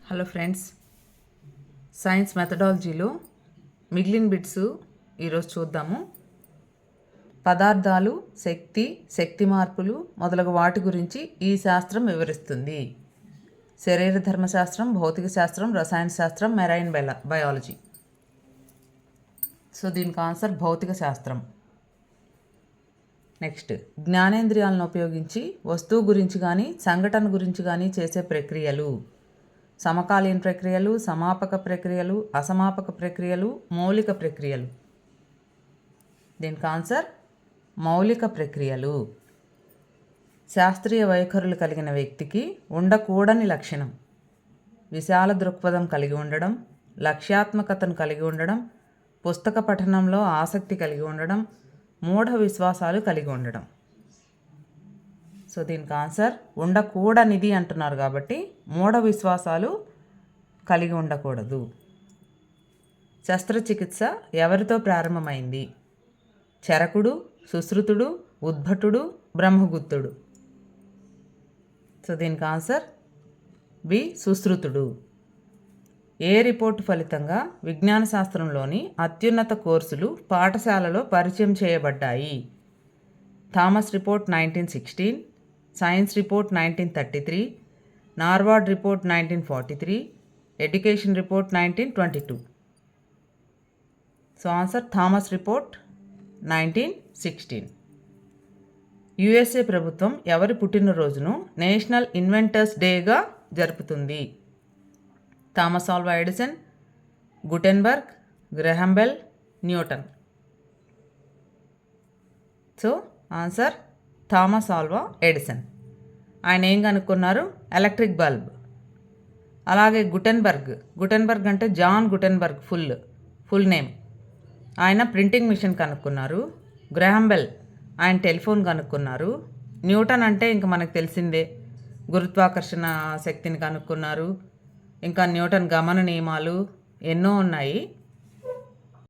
Hello friends, science మెథడాలజీలో మిగిలిన bits ఈరోజు చూద్దాము. పదార్థాలు, శక్తి మార్పులు మొదలగు వాటి గురించి ఈ శాస్త్రం వివరిస్తుంది. శరీర ధర్మశాస్త్రం, భౌతిక శాస్త్రం, రసాయన శాస్త్రం, మెరైన్ బయాలజీ. సో దీనికి ఆన్సర్ భౌతిక శాస్త్రం. నెక్స్ట్, జ్ఞానేంద్రియాలను ఉపయోగించి వస్తువు గురించి కానీ సంఘటన గురించి కానీ చేసే ప్రక్రియలు. సమకాలీన ప్రక్రియలు, సమాపక ప్రక్రియలు, అసమాపక ప్రక్రియలు, మౌలిక ప్రక్రియలు. దీనికి ఆన్సర్ మౌలిక ప్రక్రియలు. శాస్త్రీయ వైఖరులు కలిగిన వ్యక్తికి ఉండకూడని లక్షణం విశాల దృక్పథం కలిగి ఉండడం, లక్ష్యాత్మకతను కలిగి ఉండడం, పుస్తక పఠనంలో ఆసక్తి కలిగి ఉండడం, మూఢ విశ్వాసాలు కలిగి ఉండడం. సో దీనికి ఆన్సర్ ఉండకూడనిది అంటున్నారు కాబట్టి మూఢ విశ్వాసాలు కలిగి ఉండకూడదు. శస్త్రచికిత్స ఎవరితో ప్రారంభమైంది? చరకుడు, సుశ్రుతుడు, ఉద్భటుడు, బ్రహ్మగుప్తుడు. సో దీనికి ఆన్సర్ బి, సుశ్రుతుడు. ఏ రిపోర్టు ఫలితంగా విజ్ఞాన శాస్త్రంలోని అత్యున్నత కోర్సులు పాఠశాలలో పరిచయం చేయబడ్డాయి? Thomas report 1916, science report 1933, Norwood report 1943, education report 1922. So answer Thomas report 1916. USA ప్రభుత్వం ఎవరి పుట్టినరోజును నేషనల్ ఇన్వెంటర్స్ డేగా జరుపుతుంది? Thomas Alva Edison, Gutenberg, Graham Bell, Newton. So answer Thomas Alva Edison. ఆయన ఏం కనుక్కున్నారు? Electric bulb. అలాగే గుటెన్బర్గ్ అంటే జాన్ గుటెన్బర్గ్ ఫుల్ నేమ్. ఆయన ప్రింటింగ్ మిషన్ కనుక్కున్నారు. గ్రహాం బెల్ ఆయన టెలిఫోన్ కనుక్కున్నారు. న్యూటన్ అంటే ఇంక మనకు తెలిసిందే, గురుత్వాకర్షణ శక్తిని కనుక్కున్నారు. ఇంకా న్యూటన్ గమన నియమాలు ఎన్నో ఉన్నాయి.